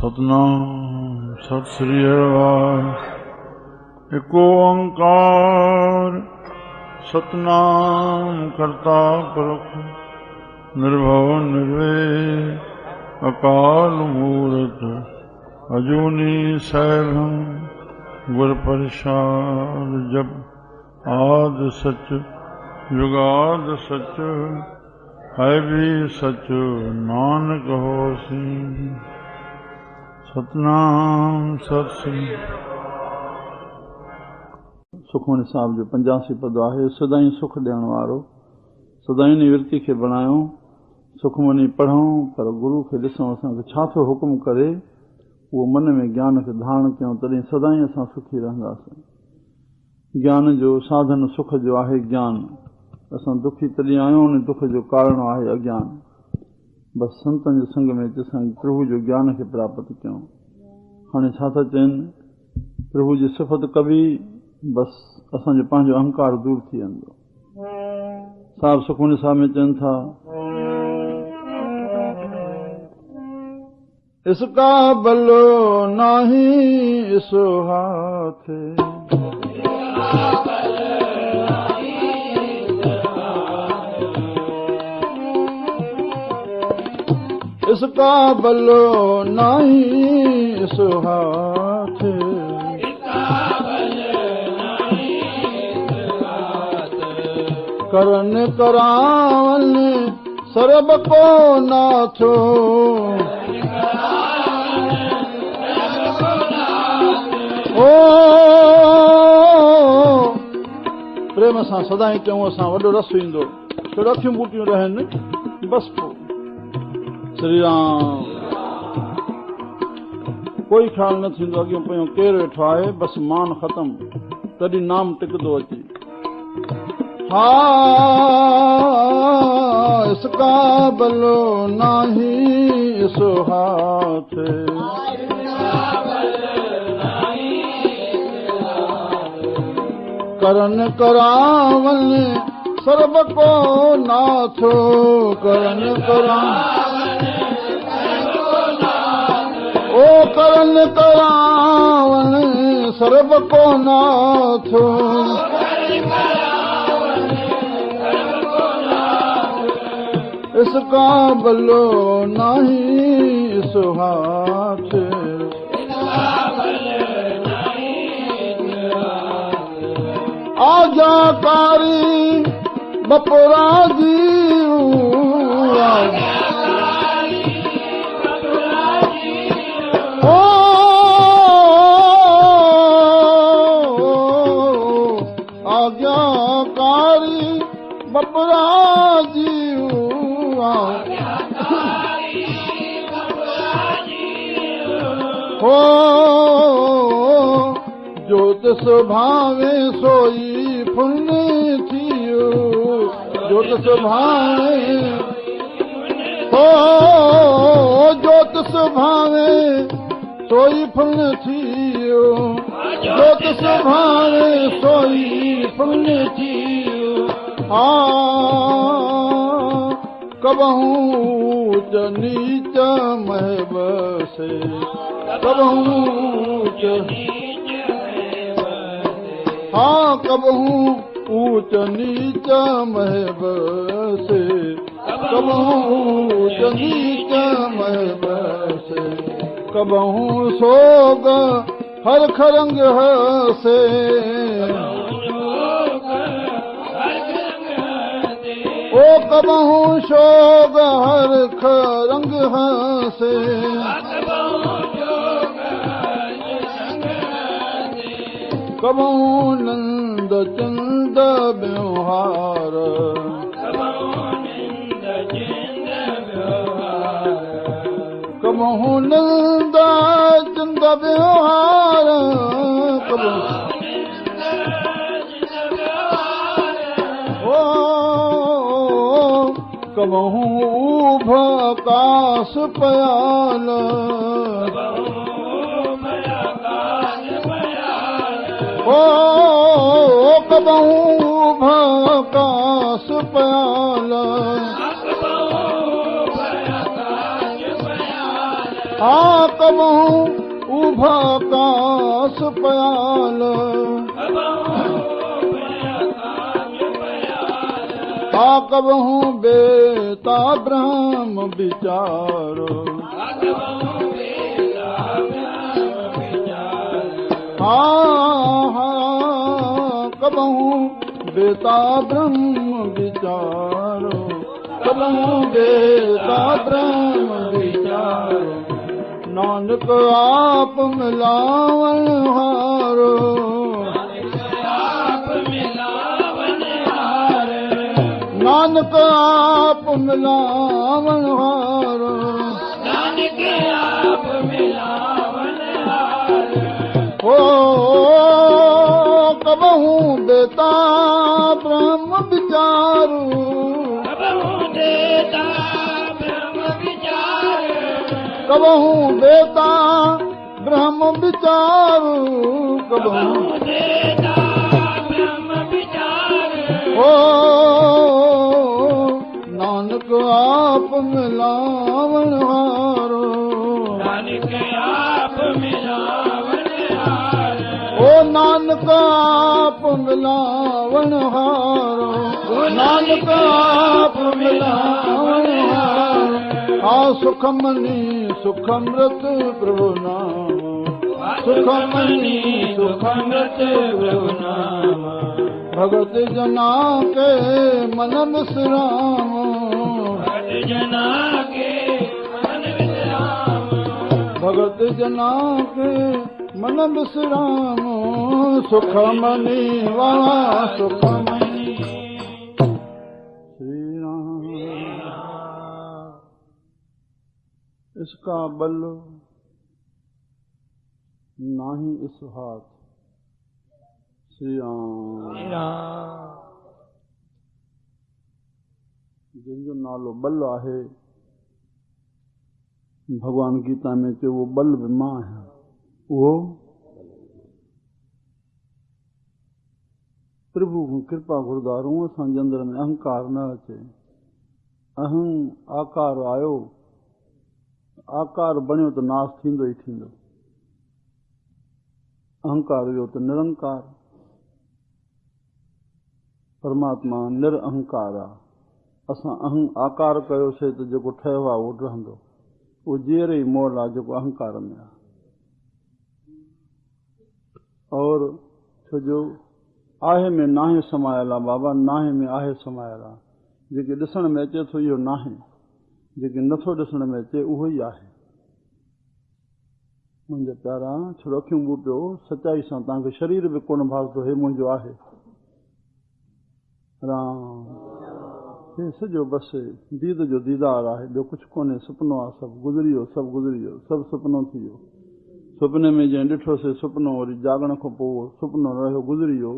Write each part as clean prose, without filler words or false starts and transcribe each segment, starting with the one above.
सतनाम सत श्री अकाल। एको ओंकार सतनाम करता पुरख निर्भव निर्वैर अकाल मूरत अजूनी सैभं गुर प्रसाद। जब आद सच जुगाद सच है भी सच नानक होसी। सतनाम सत श्री। सुखमनी साहब जो 85 पद आहे। सदाई सुख ॾियण वारो, सदाई निवृत्ति खे बणायो। सुखमनी पढ़ूं पर गुरु खे ॾिसूं असांखे छा थो हुकुम करे, उहो मन में ज्ञान खे धारण कयूं, तॾहिं सदाई असां सुखी रहंदासीं। ज्ञान जो साधन सुख जो आहे ज्ञान। असां दुखी तॾहिं आहियूं, उन दुख जो कारण आहे अज्ञान। बसि संतनि जे संग में असां प्रभु जो ज्ञान खे प्राप्त कयूं। हाणे छा था चवनि, प्रभु जी सिफ़त कबी, बसि असांजो पंहिंजो अहंकार दूर थी वेंदो। साहिब सुखमनी साहिब में चवनि था, इसका बलो नाही इसो हाथ, इसका बलो नहीं सो हाथ, करन करावन सरब को नाथो, ओ प्रेम सां सदाई चऊं असां वॾो रस ईंदो। छो अखियूं बूटियूं रहनि, बसि पोइ श्री राम। कोई ख़्याल न थींदो अॻियों पियो केरु वेठो आहे, बसि मान ख़तमु, तॾहिं नाम टिकंदो अचे। हा इसका बलो नाही सो हाथ, करन करावन सर्ब को नाथो, करन करावन ओ करन करावन सर्ब को नाथो, इसका बलो नहीं सो हाथ, आजाकारी बपुरा जीव, ओ आज्ञाकारी बपुरा जीव, हो जोत सुभावे सोई पुण्य थियो, जोत सुभावे हो जोत सुभावे सोई पुण्य थियो, जोत सुभावे सोई पुण्य थियो। कबहू ऊंच नीच मह बसे, कबहू ऊंच हाँ कबहू ऊंच नीच मह बसे, कबहू ऊंच नीच मह बसे, कबहू सोग हर खरंग हसे, ओ कबहू शोग हर खरंग हसे, कबहू नंद चंद व्यवहार, कबहू नंद चंद व्यवहार, कबहू भकास पयाल, ओ कबहू भकास पयाल, हा कबहूं उभा कास पयाल, हा कबहूं बेता ब्रह्म विचारो, हा कबहूं बेता ब्रह्म विचारो, कबहूं बेता ब्रह्म विचारो, नानक आप मिलावन हारो, नानक आप मिलावन हारो, नानक आप मिलावन हारो, कबहूं बेता ब्रह्म विचारू, कबहूं बेता ब्रह्म विचारू, कबहूं बेता ब्रह्म विचारू, कबहूं बेता ब्रह्म विचारू, नानक आप मिलावन हारो, नानक आप मिलावन हारो, ओ नानक आप मिलावन हारो, नानक आप मिलावन हारो, आ सुखमनी सुखमृत प्रभु नाम, सुखमनी सुखमृत प्रभु नाम, भगत जना के मन विश्राम, भगत जना के मन विश्राम, भगत जना के मन विश्राम, सुखमनी वाला सुखमनी। श्री राम इसका बल नाही इस हाथ, श्री राम जिनजो नालो बल आहे, भगवान गीता में चयो वो बल भी मां है, वो प्रभु कृपा गुरदारूं असांजे अंदर में अहंकार न अचे, अहं आकार आयो, आकार बणियो त नाश थींदो ई थींदो, अहंकार वियो त निरंकार, परमात्मा निरअहंकार आहे, असां अहं आकार कयोसीं त जेको ठहियो आहे उहो रहंदो, उहो जहिड़े ई मोल आहे जेको अहंकार में आहे, और छोजो आहे में नाहे समायल आहे बाबा, नाहे में आहे समायल आहे, जेके ॾिसण में अचे थो इहो नाहे, जेके नथो ॾिसण में अचे उहो ई आहे। मुंहिंजा प्यारा छो अखियूं ॿूटियो, सचाई सां तव्हांखे शरीर बि कोन भासंदो, हे मुंहिंजो आहे राम, हे सॼो बसि दीद जो दीदार आहे, ॿियो कुझु कोन्हे, सुपिनो आहे, सभु गुज़री वियो, सभु गुज़री वियो, सभु सुपिनो थी वियो, सुपिने में जंहिं ॾिठोसीं सुपिनो वरी जागण खां पोइ सुपिनो रहियो गुज़री वियो,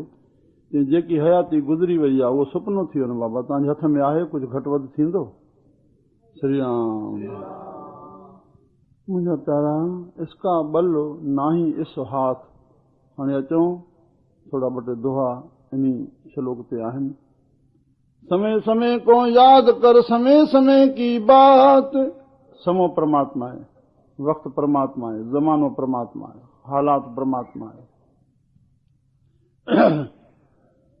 जेकी हयाती गुज़री वई आहे उहो सुपिनो थी वियो न बाबा, तव्हांजे हथ में आहे, कुझु घटि वधि थींदो, श्री राम मुंहिंजा प्यारा इसका बल नाही इस हाथ। हाणे अचूं थोड़ा ॿ टे दोहा इन श्लोक ते आहिनि। समय समय को याद कर समय समय की बात। समो परमात्मा है, वक्त परमात्मा है, जमानो परमात्मा है, हालात परमात्मा है।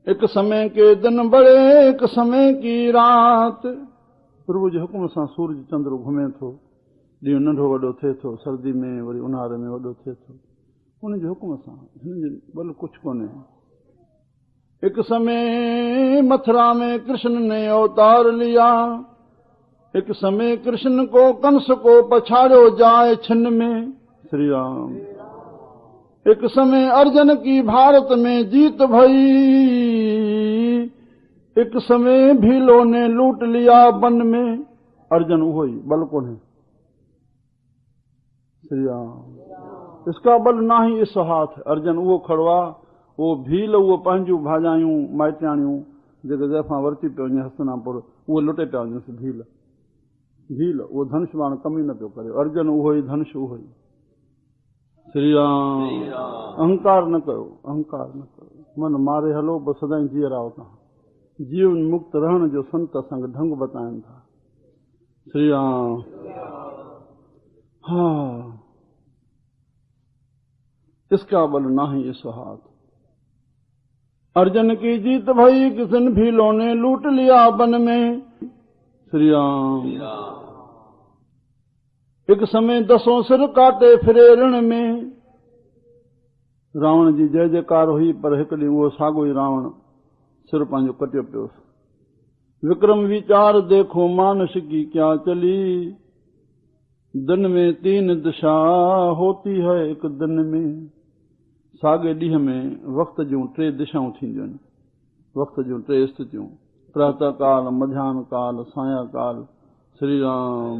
एक समय के दिन बड़े एक समय की रात। प्रभु जे हुकुम सां सूरज चंद्र घुमे थो, ॾींहुं नंढो वॾो थिए थो, सर्दी में वरी ऊन्हारे में वॾो थिए थो, उन जे हुकुम सां, हिन जे बल कुझु कोन्हे। एक समय मथुरा में कृष्ण ने अवतार लिया, एक समय कृष्ण को कंस को पछाड़ो जाए छिन्न में, श्री राम। एक समय अर्जुन की भारत में जीत भई, एक समय भीलों ने लूट लिया वन में। अर्जुन उहो ही, बल कोन्हे, श्री राम। इसका बल ना ही इस हाथ। अर्जुन उहो खड़ो आहे, उहो भील, उहो पंहिंजूं भाॼायूं माइटियाणियूं जेके ज़ैफ़ां वरिती पियो वञे हस्तिनापुर, उहो लुटे पिया वञसि। भील भील उहो धनुष बाण कमी न पियो करे। अर्जुन उहो ही, धनुष उहो ही। श्री राम। अहंकार न कयो, अहंकार न कयो। मन मारे हलो, बस सदाईं जीअर आओ तव्हां। जीवन मुक्त रहण जो संत असांखे ढंग बताइनि था। श्री राम। हाँ, इसका बल नाही इस हाथ। अर्जुन की जीत भई किसन भीलों ने लूट लिया वन में। श्री राम। एक समय 10 सिर काटे फिरे ऋण में। रावण जी जय जयकार हुई, पर हिकड़ी वो साॻियो ई रावण सिर पंहिंजो कटियो पियो। विक्रम विचार देखो मानस की क्या चली। दिन में 3 दिशा होती है एक दिन में। साॻे ॾींहं में वक़्त जूं 3 दिशाऊं थींदियूं आहिनि, वक़्त जूं 3 स्थितियूं, प्रातः काल, मध्याह्न काल, साया काल। श्री राम।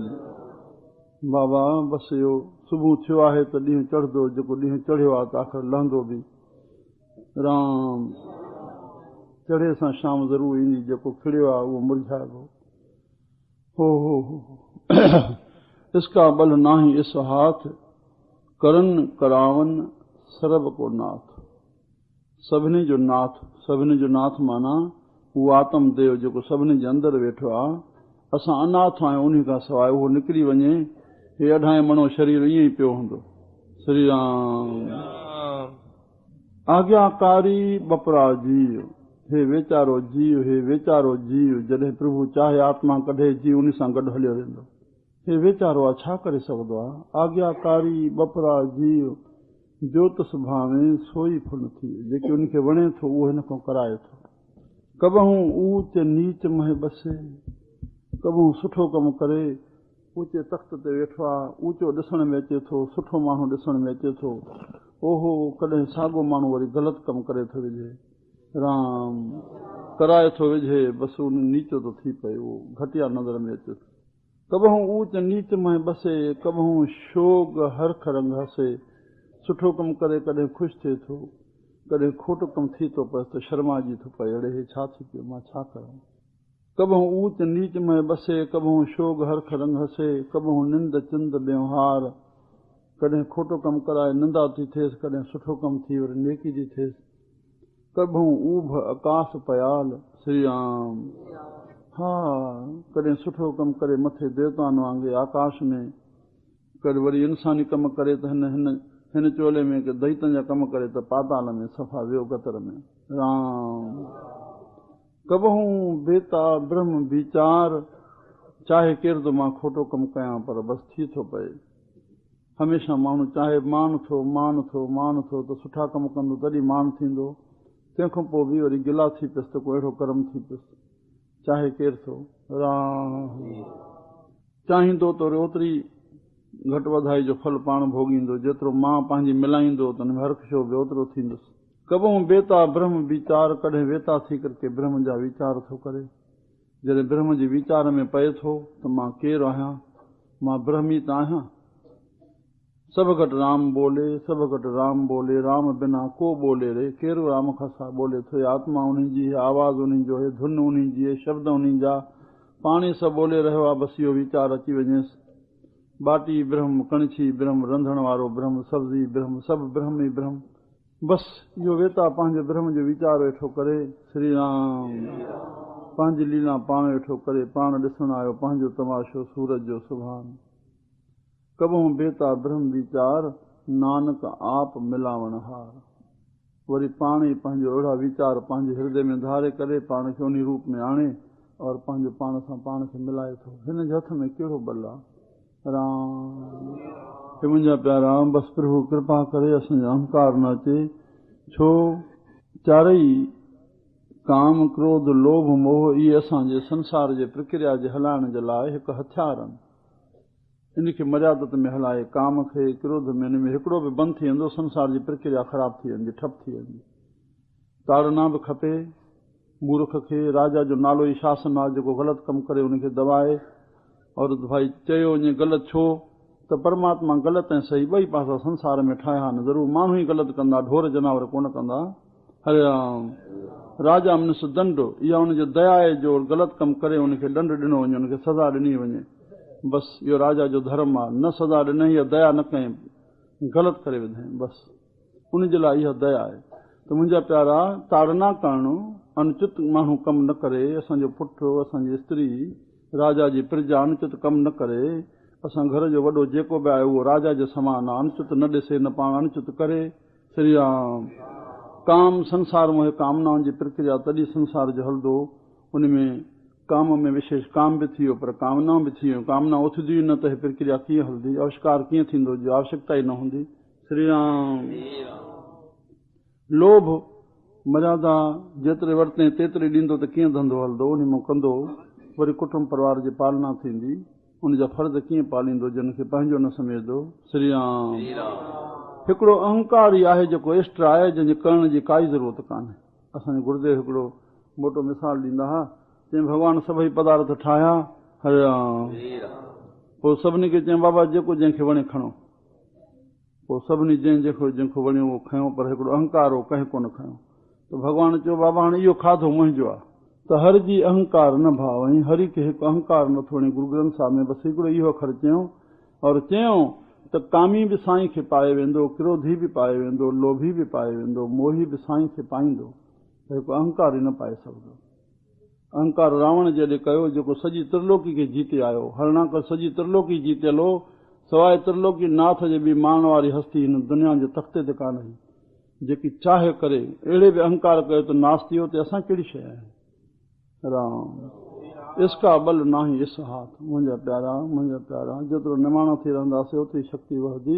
बाबा बसि इहो सुबुह थियो आहे त ॾींहुं चढ़ंदो, जेको ॾींहुं चढ़ियो आहे त आख़िर लहंदो बि। राम। चढ़े सां शाम ज़रूर ईंदी, जेको खिड़ियो आहे उहो मुरझाइबो। हो इसका बल नाही इस हाथ। करन करावन सरब को नाथ। सभिनी जो नाथ, सभिनी जो नाथ माना उहो आत्म देव जेको सभिनी जे अंदरि वेठो आहे। असां अनाथ आहियूं, उन्ही खां सवाइ उहो निकिरी वञे, हे अढाई मणो शरीर ईअं ई पियो हूंदो। श्री राम। आज्ञाकारी बपरा जीव, हे वेचारो जीव, हे वेचारो जीव। जॾहिं प्रभु चाहे आत्मा कढे, जीव उन सां गॾु हलियो वेंदो। हे वेचारो आहे, छा करे सघंदो आहे। आज्ञाकारी बपरा जीव, ज्योतिष भावे सोई फुल थी। जेके उनखे वणे थो उहो हिन खां कराए थो। कबहूं ऊच नीच मह बसे, कबहूं सुठो कमु करे ऊचे तख़्त ते वेठो आहे, ऊचो ॾिसण में अचे थो, सुठो माण्हू ॾिसण में अचे थो। ओहो, कॾहिं साॻियो माण्हू वरी ग़लति कमु करे थो विझे। राम। कराए थो विझे, बसि उन नीचो थो थी पए, उहो घटिया नज़र में अचे थो। कबहूं ऊच नीच मह बसे, कबहूं शोग हरख रंग हसे। सुठो कमु करे कॾहिं ख़ुशि थिए थो, कॾहिं खोटो कमु थी थो पए त शर्माइजी थो पए, अड़े हे छा थी पियो, मां छा कयां। कबहूं ऊच नीच में बसे, कबहूं शोग हरख रंग हसे। कबहूं निंद चिंद व्यवहार, कॾहिं खोटो कमु कराए निंदा थी थिएसि, कॾहिं सुठो कमु थी वरी नेकी थी थिएसि। कबहूं ऊभ आकाश पयाल। श्री राम। हा, कॾहिं सुठो कमु करे मथे देवताउनि वांगुरु आकाश में, कॾहिं वरी इंसानी कमु करे त हिन चोले में के दैतनि जा कम करे त पाताल में सफ़ा वियो गतर में। राम। कबहूं बेता ब्रह्म विचार, चाहे केरु त मां खोटो कमु कयां पर बसि थी थो पए। हमेशह माण्हू चाहे मान थो त सुठा कमु कंदो तॾहिं मान थींदो, तंहिंखां पोइ बि वरी गिला थी पियसि त को अहिड़ो कर्म थी पियसि, चाहे केरु थो। राम। चाहींदो त वरी ओतिरी घटि वधाई जो फल पाण भोॻींदो, जेतिरो मां पंहिंजी मिलाईंदो त हुन में हर्ष शो बि ओतिरो थींदुसि। कबहूं बेता ब्रह्म विचार, कॾहिं वेता थी करके ब्रह्म जा वीचार थो करे। जॾहिं ब्रह्म जे वीचार में पए थो त मां केरु आहियां, मां ब्रह्मी त आहियां। सभु घटि राम बोले, सभु घटि राम बोले, राम बिना को बोले रे। केरु राम खां सा बोले थो। हे आत्मा उन्ही जी, हे आवाज़ उन्ही जो, हे धुन उन्ही जी, हे शब्द उन्ही जा, पाणी सभु बोले रहियो आहे। बसि इहो वीचार अची वञेसि। बाटी ब्रह्म, कणछी ब्रह्म, रंधण वारो ब्रह्म, सब्जी ब्रह्म, सभु ब्रह्म ई ब्रह्म। बसि इहो वेता पंहिंजे ब्रह्म जो वीचार वेठो करे। श्री राम। पंहिंजी लीला पाण वेठो करे, पाण ॾिसण आयो पंहिंजो तमाशो सूरज जो सुभान। कबहूं बेता ब्रह्म वीचार, नानक आप मिलावण हार। वरी पाण ई पंहिंजो अहिड़ा वीचार पंहिंजे हृदय में धारे करे पाण खे उन रूप में आणे और पंहिंजो पाण सां पाण खे मिलाए थो। हिन जे हथ में कहिड़ो बल आहे। राम। हे मुंहिंजा प्यारा, बसि प्रभु कृपा करे असांजो अहंकार न अचे। छो चारई काम क्रोध लोभ मोह इहे असांजे संसार जे प्रक्रिया जे हलाइण जे लाइ हिकु हथियार आहिनि। इनखे मर्यादत में हलाए, काम खे क्रोध में हिन में हिकिड़ो बि बंदि थी वेंदो, संसार जी प्रक्रिया ख़राब थी वेंदी, ठप थी वेंदी। ताड़ना बि खपे मूर्ख खे। राजा जो नालो ई शासन आहे, जेको ग़लति कमु करे उनखे दबाए और भाई चयो वञे ग़लति छो त परमात्मा ग़लति ऐं सही ॿई पासा संसार में ठाहिया आहिनि। ज़रूरु माण्हू ई ग़लति कंदा, ढोर जनावर कोन कंदा। हरे राम। राजा मिनस दंड, इहा हुनजो दया जो ग़लति कमु करे उनखे दंड ॾिनो वञे, उनखे सज़ा ॾिनी वञे। बसि इहो राजा जो धर्म आहे। न सज़ा ॾिनई या दया न कयईं, ग़लति करे विधईं, बसि उनजे लाइ इहा दया आहे। त मुंहिंजा प्यारा, ताड़ना करणु, अनुचित माण्हू कमु न करे, असांजो पुटु, असांजी स्त्री, राजा जी प्रजा अनुचित कमु न करे असां घर जो वॾो जेको बि आहे उहो राजा जे समान आहे, अनचित न ॾिसे न पाण अनचित करे। श्री राम। काम संसार में कामनाउनि जी प्रक्रिया तॾहिं संसार जो हलंदो, उन में काम में विशेष काम बि थी वियो पर कामना बि थी वियूं। कामना उथंदियूं न त हीअ प्रक्रिया कीअं हलंदी, आविष्कार कीअं थींदो जो आवश्यकता ई न हूंदी। श्री राम। लोभ मर्यादा जेतिरे वरिते तेतिरे ॾींदो त कीअं धंधो हलंदो, उन में कंदो वरी कुटुंब परिवार जी पालना थींदी, उनजा फर्ज़ कीअं पालींदो जिन खे पंहिंजो न सम्झंदो। श्री राम। हिकिड़ो अहंकार ई आहे जेको एक्स्ट्रा आहे, जंहिंजे करण जी काई ज़रूरत कान्हे। असांजे गुरुदेव हिकिड़ो मोटो मिसाल ॾींदा हुआ, चईं भॻवानु सभई पदार्थ ठाहिया, हरे राम, पोइ सभिनी खे चईं बाबा जेको जंहिंखे वणे खणो, पोइ सभिनी जंहिंखो वणियो उहो खयो, पर हिकिड़ो अहंकार हो कंहिं कोन खयो। त भॻवानु चयो बाबा हाणे इहो खाधो मुंहिंजो आहे, त हर जी अहंकार न भाव, ऐं हरि खे हिकु अहंकार न थोड़ी। गुरु ग्रंथ साहिब में बसि हिकिड़ो इहो अखर चयऊं, और चयऊं त कामी बि साईं खे पाए वेंदो, क्रोधी बि पाए वेंदो, लोभी बि पाए वेंदो, मोही बि साईं खे पाईंदो, त हिकु अहंकार ई न पाए सघंदो। अहंकार रावण जॾहिं कयो जेको सॼी त्रिलोकी खे जीते आयो, हरणाकर सॼी त्रिलोकी जीतियल हो, सवाइ त्रिलोकी नाथ जे बि मान वारी हस्ती हिन दुनिया जे तख़्ते ते कान हुई, जेकी चाहे करे अहिड़े बि अहंकार कयो त नास थी वियो, त असां कहिड़ी शइ आहे। राम। इसका बल नाही इस हाथ, मुंहिंजा प्यारा जेतिरो निमाणा थी रहंदासीं ओतिरी शक्ति वधंदी।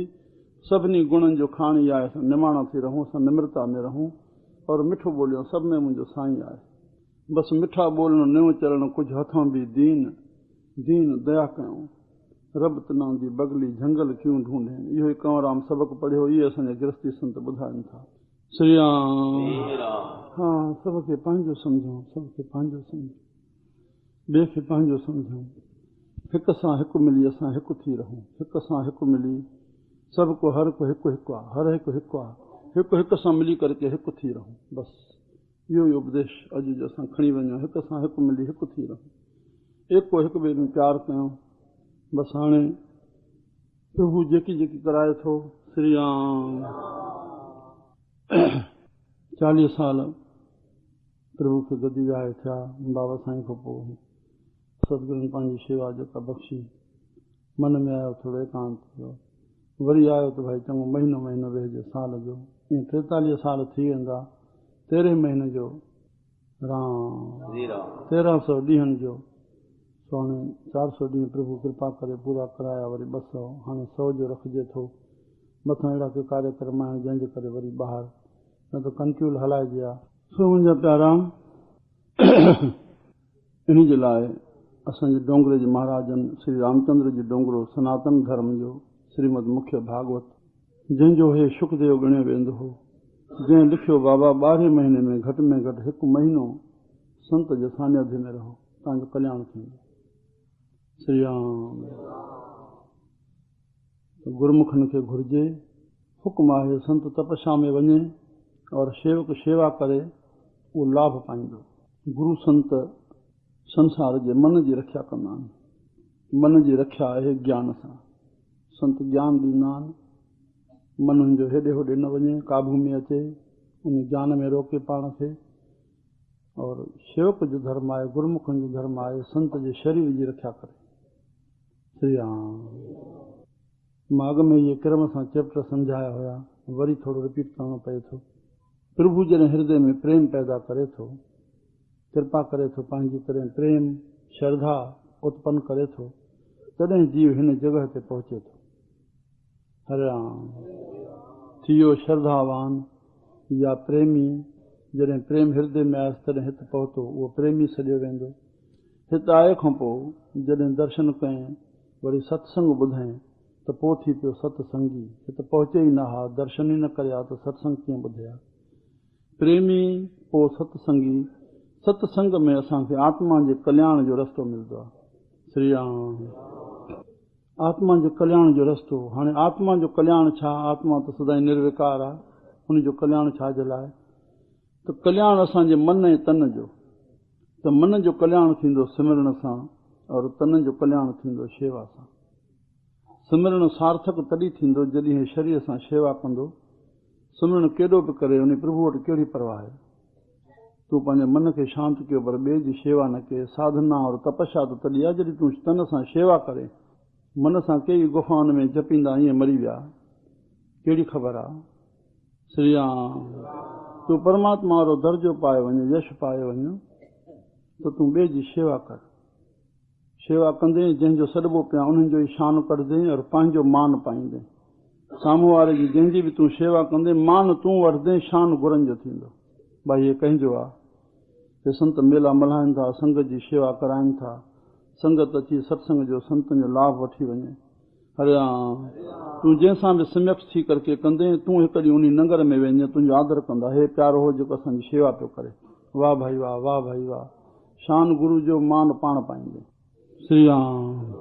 सभिनी गुणनि जो खाणी आहे, असां निमाणा थी रहूं, असां निम्रता में रहूं और मिठो ॿोलियूं, सभ में मुंहिंजो साईं आहे। बसि मिठा ॿोलण न्यो चरण कुझु हथों बि दीन दया कयूं, रब तना जी बगली झंगल क्यों ढूंढे। इहो ई कंवराम सबक़ पढ़ियो, इहे असांजा गृहस्थी संत ॿुधाइनि था। श्री राम। हा, सबखे पंहिंजो सम्झूं, सबखे पंहिंजो सम्झूं, ॿिए खे पंहिंजो सम्झूं, हिक सां हिकु मिली असां हिकु थी रहूं, हिक सां हिकु मिली सभ को हर को हिकु हिकु आहे, हर हिकु हिकु आहे, हिकु हिक सां मिली करके हिकु थी रहूं। बसि इहो ई उपदेश अॼु जो असां खणी वञूं, हिक सां हिकु मिली हिकु थी रहूं, एक को हिक ॿिए में प्यार कयूं। बसि हाणे प्रभु जेकी जेकी कराए थो। श्री राम। 40 साल प्रभु खे गदी विहाए थिया, बाबा साईं खां पोइ सतगुरुनि पंहिंजी शेवा जेका बख़्शी, मन में आयो थोरो एकांत थियो, वरी आयो त भाई चङो महीनो वेहिजे साल जो, ईअं 43 साल थी वेंदा। 13 महीने जो राम, 1300 ॾींहंनि जो, सो हाणे 400 ॾींहं प्रभु कृपा करे पूरा कराया, वरी 200, हाणे 100 जो रखिजे थो। मथां अहिड़ा के कार्यक्रम आहिनि जंहिंजे करे वरी ॿाहिरि न त कंट्रोल हलाइजे आहे। सो मुंहिंजा प्यारा, इन जे लाइ असांजे डोंगरे जे महाराजनि श्री रामचंद्र जी डोंगरो सनातन धर्म जो श्रीमद मुख्य भागवत, जंहिंजो हे शुकदेव ॻणियो वेंदो हो, जंहिं लिखियो बाबा 12 महीने में घटि 1 महीनो संत जे सानिध्य में रहो, तव्हांजो कल्याण थींदो। श्री राम। गुरुमुखनि खे घुरिजे, हुक्म आहे संत तपस्या में वञे और सेवक शेवा करे, उहो लाभ पाईंदो। गुरु संत संसार जे मन जी रक्षा कंदा आहिनि, मन जी रक्षा आहे ज्ञान सां। संत ज्ञान ॾींदा आहिनि, मन हुनजो हेॾे होॾे न वञे, काबू में अचे, उन ज्ञान में रोके पाण खे। और सेवक जो धर्म आहे, गुरुमुखनि जो धर्म आहे, संत जे शरीर जी रक्षा करे। श्री राम। माॻ में इहे क्रम सां चैप्टर सम्झाया हुया, वरी थोरो रिपीट करणो पए थो। प्रभु जॾहिं हृदय में प्रेम पैदा करे थो, कृपा करे थो, पंहिंजी तरह प्रेम श्रद्धा उत्पन्न करे थो, तॾहिं जीव हिन जॻह ते पहुचे थो। हरे राम। थियो श्रद्धावान या प्रेमी, जॾहिं प्रेम हृदय में आयसि तॾहिं हिते पहुतो, उहो प्रेमी सॾियो वेंदो। हिते आए खां पोइ जॾहिं दर्शन कयईं, वरी सत्संग ॿुधाईं, त पोइ थी पियो सत्संगी। हिते पहुचे ई न हा, दर्शन ई न करे हा, त सत्संग कीअं ॿुधे हा। प्रेमी पोइ सत्संगी। सत्संग में असांखे आत्मा जे कल्याण जो रस्तो मिलंदो आहे। श्री राम। आत्मा जे कल्याण जो रस्तो। हाणे आत्मा जो कल्याण छा? आत्मा त सदाईं निर्विकार आहे, हुनजो कल्याण छाजे लाइ? त कल्याण असांजे मन ऐं तन जो। त मन जो कल्याण थींदो सिमरण सां, और तन जो कल्याण थींदो शेवा सां। सिमरण सार्थक तॾहिं थींदो जॾहिं शरीर सां शेवा कंदो। सिमरण केॾो बि करे, उन प्रभु वटि कहिड़ी परवाह आहे। तूं पंहिंजे मन खे शांति कयो, पर ॿिए जी शेवा न कये। साधना और तपस्या त तॾहिं आहे जॾहिं तूं तन सां शेवा करे। मन सां कई गुफ़ाउनि में जपींदा ईअं मरी विया, कहिड़ी ख़बर आहे। श्री राम, तूं परमात्मा वारो दर्जो पाए वञ, यश पाए वञ, त तूं ॿिए जी शेवा कर। शेवा कंदे जंहिंजो सॾिबो पिया उन्हनि जो ई शान कढंदे और पंहिंजो मान पाईंदे। साम्हूं वारे जी जंहिंजी बि तूं शेवा कंदे मान तूं वठंदे, शान गुरनि जो थींदो। भाई हे कंहिंजो आहे? हे संत मेला मल्हाइनि था, संगत जी शेवा कराइनि था, संगत अची सत्संग जो संतनि जो लाभ वठी वञे। हरे राम, तूं जंहिंसां बि सम्यक थी करके कंदे, तूं हिकु ॾींहुं उन नगर में वञे, तुंहिंजो आदर कंदा, हे प्यारो हो जेको असांजी शेवा पियो करे। वाह भाई वाह, वाह भाई वाह, शान गुरु जो मान पाण पाईंदे। श्री राम,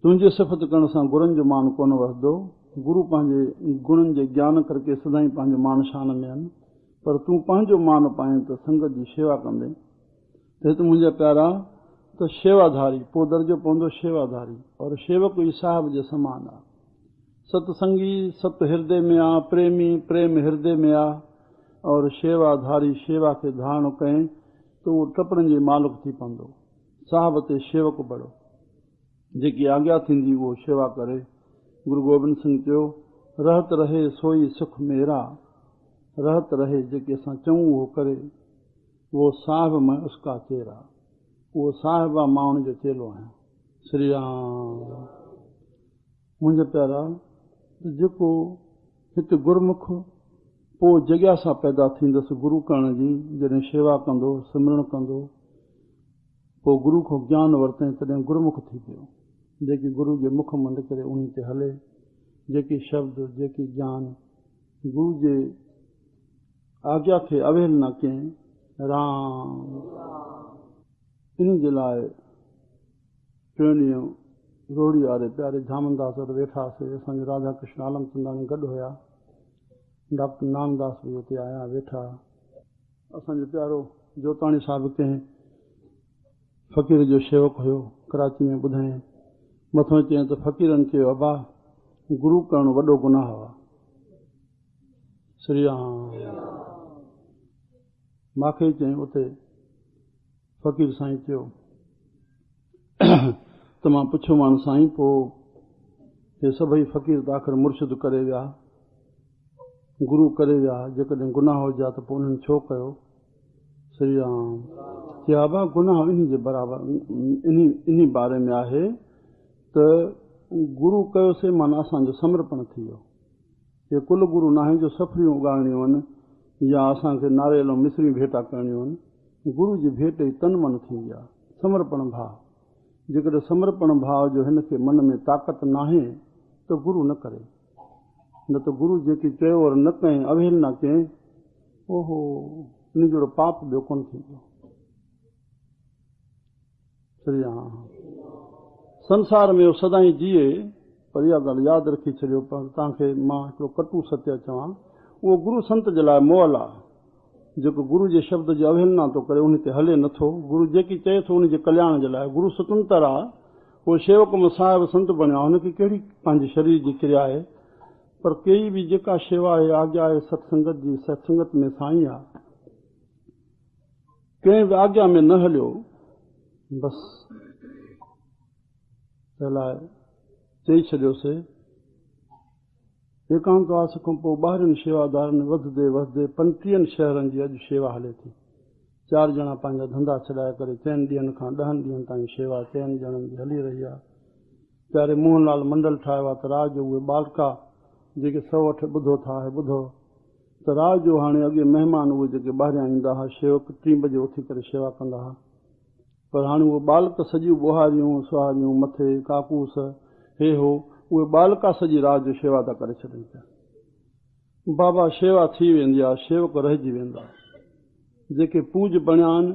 तुंहिंजे सिफ़त करण सां गुरनि जो मान कोन वधंदो। गुरु पंहिंजे गुणनि जे ज्ञान करके सदाईं पंहिंजो मान शान में आहिनि, पर तूं पंहिंजो मान पाए त संगत जी शेवा कंदे। त हिते मुंहिंजा प्यारा, त शेवाधारी पोइ दर्जो पवंदो शेवाधारी, और शेवक ई साहिब जे समान आहे। सतसंगी सत हृदय में आहे, प्रेमी प्रेम हृदय में आहे, और शेवाधारी शेवा खे धारणो कयईं त उहो टपड़नि जे मालिक थी पवंदो। साहिब ते शेवक बड़ो, जेकी आज्ञा थींदी उहो शेवा करे। गुरु गोबिंद सिंह चयो, रहत रहे सोई सुख मेरा, रहत रहे जेके असां चऊं उहो करे, उहो साहिब में उसका चेरा। उहो साहिब आहे, मां उनजो चेलो आहियां। श्री राम, मुंहिंजा प्यारा, जेको हिते गुरमुख पोइ जॻह सां पैदा थींदसि गुरु करण जी, जॾहिं शेवा कंदो सिमरण कंदो, पोइ गुरु खां ज्ञान वरितई तॾहिं गुरमुख थी पियो। जेकी गुरु जे मुख मां निकिरे उन ते हले, जेकी शब्द जेकी ज्ञान गुरु जे आज्ञा खे अवेल न कयईं। राम, इन जे लाइ टियों ॾींहुं रोड़ी वारे प्यारे धामनदास वटि वेठासीं। असांजो राधा कृष्ण आलम चंदाणी गॾु हुया, डॉक्टर नामदास बि हुते आया वेठा। असांजो प्यारो जोताणी साहिब कंहिं फ़क़ीर जो शेवक हुयो, कराची में ॿुधाईं। मथां चयईं त फ़क़ीरनि चयो, अबा गुरु करणु वॾो गुनाह आहे। श्री राम, मूंखे चयईं उते फ़क़ीर साईं चयो त मां पुछियोमांसि, साईं पोइ हे सभई फ़क़ीर त आख़िर मुर्शिद करे विया, गुरु करे विया, जेकॾहिं गुनाह हुजा त पोइ उन्हनि छो कयो? श्री राम, चया अबा गुनाह इन जे बराबरि इन बारे में आहे त गुरु कयोसीं माना असांजो समर्पण थी वियो। हे कुल गुरु न आहे जो सफ़रियूं उगाड़णियूं आहिनि या असांखे नारियल ऐं मिसरियूं भेटा करणियूं आहिनि। गुरु जी भेट ई तन मन थींदी आहे, समर्पण भाव। जेकॾहिं समर्पण भाव जो हिन खे मन में ताक़त नाहे त गुरु न करे, न त गुरु जेकी चयो और न कयईं, अवेल न कयईं, ओहो इन जहिड़ो पाप ॿियो कोन थींदो। श्री राम, संसार में सदाईं जीए, पर इहा ॻाल्हि यादि रखी छॾियो। पर तव्हांखे मां हिकिड़ो कटू सत्य चवां, उहो गुरु संत जे लाइ मोल आहे। जेको गुरु जे शब्द जी अवहेलना थो करे उन ते हले नथो। गुरु जेकी चए थो उन जे कल्याण जे लाइ। गुरु स्वतंत्र आहे, उहो शेवक में साहिब संत बणियो आहे, हुनखे कहिड़ी पंहिंजे शरीर जी क्रिया आहे। पर कई बि जेका शेवा आहे, आज्ञा आहे सत्संगत जी, सत्संगत में साईं आहे, कंहिं बि आज्ञा में न हलियो, बसि त लाइ चई छॾियोसीं। एकांतवास खां पोइ ॿाहिरिनि शेवादारनि वधंदे वधंदे 35 शहरनि जी अॼु शेवा हले थी। 4 ॼणा पंहिंजा धंधा छॾाए करे 4 ॾींहंनि खां 10 ॾींहंनि ताईं शेवा 4 ॼणनि जी हली रही आहे। प्यारे मोहनलाल मंडल ठाहियो आहे त रात जो उहे बालका जेके 108 ॿुधो था आहे ॿुधो त रात जो हाणे अॻे महिमान उहे जेके ॿाहिरियां ईंदा हुआ शेवक 3 बजे उथी करे शेवा कंदा हुआ, पर हाणे उहे बालक सॼियूं ॿुहारियूं सुहारियूं मथे काकूस हे हो, उहे बालका सॼी रात जो शेवा था करे छॾनि पिया। बाबा शेवा थी वेंदी आहे, शेवक रहिजी वेंदा। जेके पूज बणिया आहिनि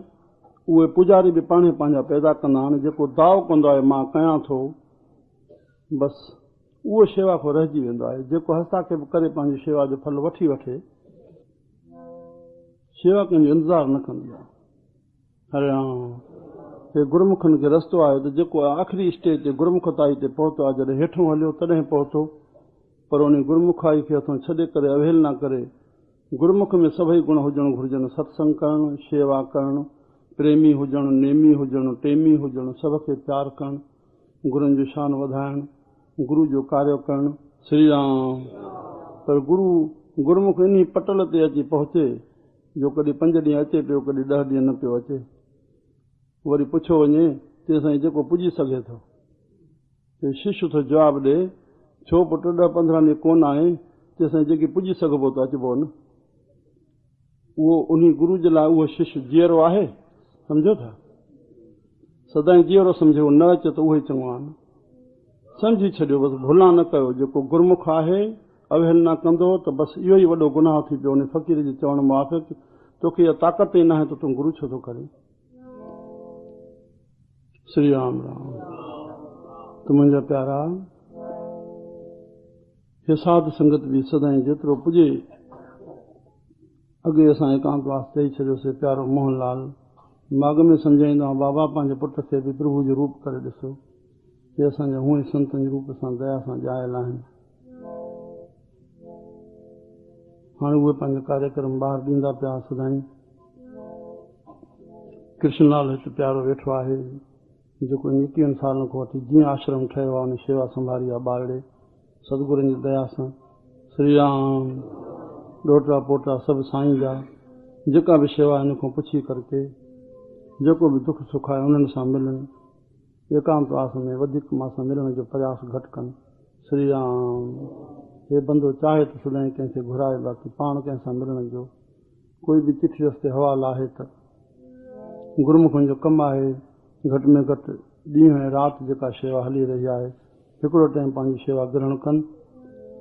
उहे पुजारी बि पाणे पंहिंजा पैदा कंदा आहिनि। जेको दाव कंदो आहे मां कयां थो, बसि उहो शेवा खां रहिजी वेंदो आहे। जेको हस्ताक्षेप करे पंहिंजी शेवा जो फल वठी वठे, शेवा कंहिंजो इंतज़ारु न कंदी आहे। हरे राम, हे गुरमुखनि खे रस्तो आहे त जेको आख़िरी स्टेज ते गुरमुखताई ते पहुतो आहे, जॾहिं हेठों हलियो तॾहिं पहुतो, पर उन गुरमुखाई खे हथों छॾे करे अवहेल न करे। गुरमुख में सभई गुण हुजणु घुरिजनि, सत्संग करणु, शेवा करणु, प्रेमी हुजणु, नेमी हुजणु, टेमी हुजणु, सभ खे प्यारु करणु, गुरुनि जो शान वधाइण, गुरु जो कार्य करण। श्री राम। पर गुरुमुख इन पटल ते अची पहुचे जो कॾहिं 5 ॾींहं अचे पियो, कॾहिं 10 ॾींहं न पियो अचे। वरी पुछो वञे ते साईं जेको पुॼी सघे थो। शिष्य थो जवाबु ॾे, छो पुटु 10-15 ॾींहं कोन आहे, ते साईं जेकी पुॼी सघिबो त अचिबो न। उहो उन गुरु जे लाइ उहो शिष्य जीअरो आहे, सम्झो था। सदाईं जीअरो सम्झो, न अचे त उहो ई चङो आहे न। सम्झी छॾियो, बसि भुला न कयो। जेको गुरमुख आहे अवहेलना कंदो त बसि इहो ई वॾो गुनाह थी पियो। उन फ़क़ीर जे चवण मुआफ़िक़ तोखे इहा ताक़त ई न आहे त तूं गुरु छो थो करे। श्री राम राम। त मुंहिंजा प्यारा, हे साध संगत बि सदाईं जेतिरो पुॼे। अॻे असां एकांतवास चई छॾियोसीं, प्यारो मोहनलाल माॻ में सम्झाईंदो बाबा पंहिंजे पुट खे बि प्रभु जो रूप करे ॾिसो। हे असांजा हूअं ई संतनि जे रूप सां दया सां ॼायल आहिनि। हाणे उहे पंहिंजा कार्यक्रम ॿाहिरि ॾींदा पिया सदाईं। कृष्णलाल हिते प्यारो वेठो आहे, जेको 21 सालनि खां वठी जीअं आश्रम ठहियो आहे उन शेवा संभाली आहे ॿारड़े, सतगुरुनि जी दया सां। श्री राम। ॾोटा पोटा सभु साईं जा, जेका बि शेवा हिन खां पुछी करके जेको बि दुख सुख आहे उन्हनि सां मिलनि। एकांतवास में वधीक मां सां मिलण जो प्रयास घटि कनि। श्री राम। हे बंदो चाहे त सदाईं कंहिंखे घुराए, बाक़ी पाण कंहिंसां मिलण जो कोई बि चिठी रस्ते हवाल आहे त गुरुमुखनि जो कमु आहे। घटि में घटि ॾींहुं ऐं राति जेका शेवा हली रही आहे, हिकिड़ो टाइम पंहिंजी शेवा ग्रहण कनि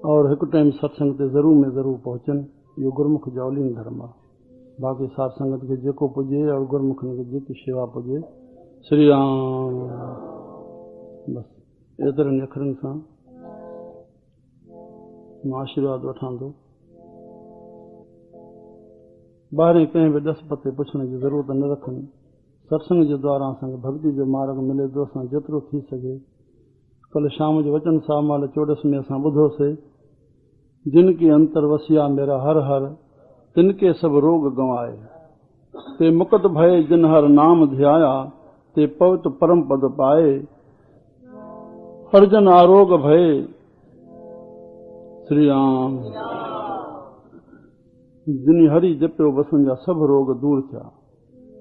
और हिकु टाइम सत्संग ते ज़रूर में ज़रूर पहुचनि। इहो गुरुमुख जो औलीन धर्म आहे। बाक़ी साध संगत खे जेको पुॼे और गुरुमुखनि खे जेकी शेवा पुॼे। श्री राम। बसि एतिरनि अखरनि सां मां आशीर्वाद वठां थो। ॿाहिरि कंहिं बि ॾस पते पुछण जी ज़रूरत न रखनि। सत्संग जे द्वारा असांखे भक्ति जो मार्ग मिले थो। असां जेतिरो थी सघे, कल्ह शाम जो वचन सामाल 14 में असां ॿुधोसीं, जिनके अंतर वसिया मेरा हर हर, तिनके सब रोग गंवाए, ते मुकत भय जिन हर नाम ध्याया, ते पवित्र परम पद पाए, हर जन आरोग भय। श्री राम। जिन हरि जपियो बसन जा सभु रोग दूर थिया।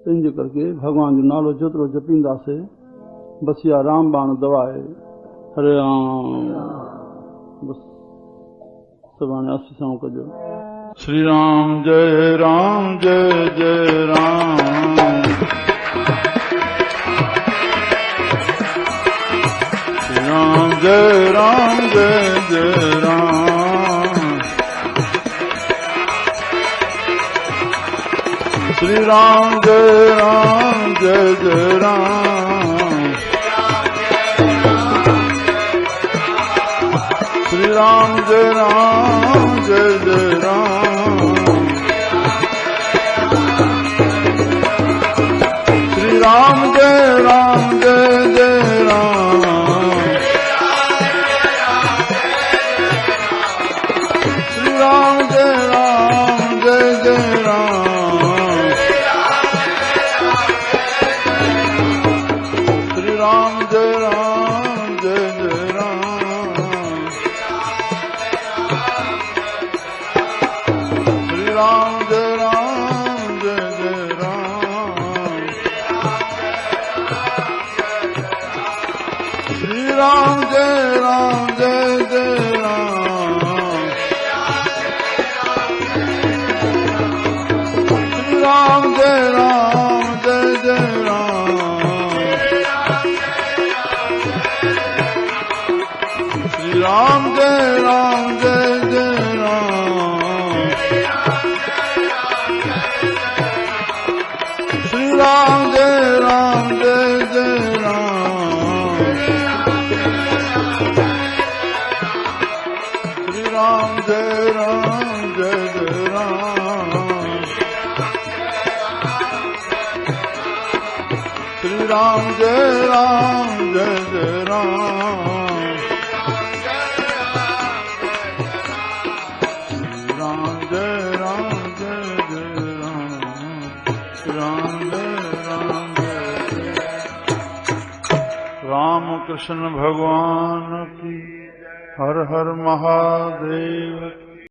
तंहिंजे करके भगवान जो नालो जेतिरो जपींदासीं, बसिया राम बाण दवाए। हरे राम। बस सुभाणे आसीसां कजो। श्री राम जय राम जय जय राम। श्री राम जय जय राम। श्री राम जय जय राम। श्री राम जय जय राम। श्री राम जय जय राम। श्री राम जय जय राम। श्री राम जय जय राम। श्री राम जय जय राम। श्री राम जय जय राम। श्री राम जय जय राम। श्री राम जय जय राम। श्री राम जय जय राम। श्री राम जय जय राम। श्री राम जय जय राम। राम कृष्ण भगवान की। हर हर महादेव।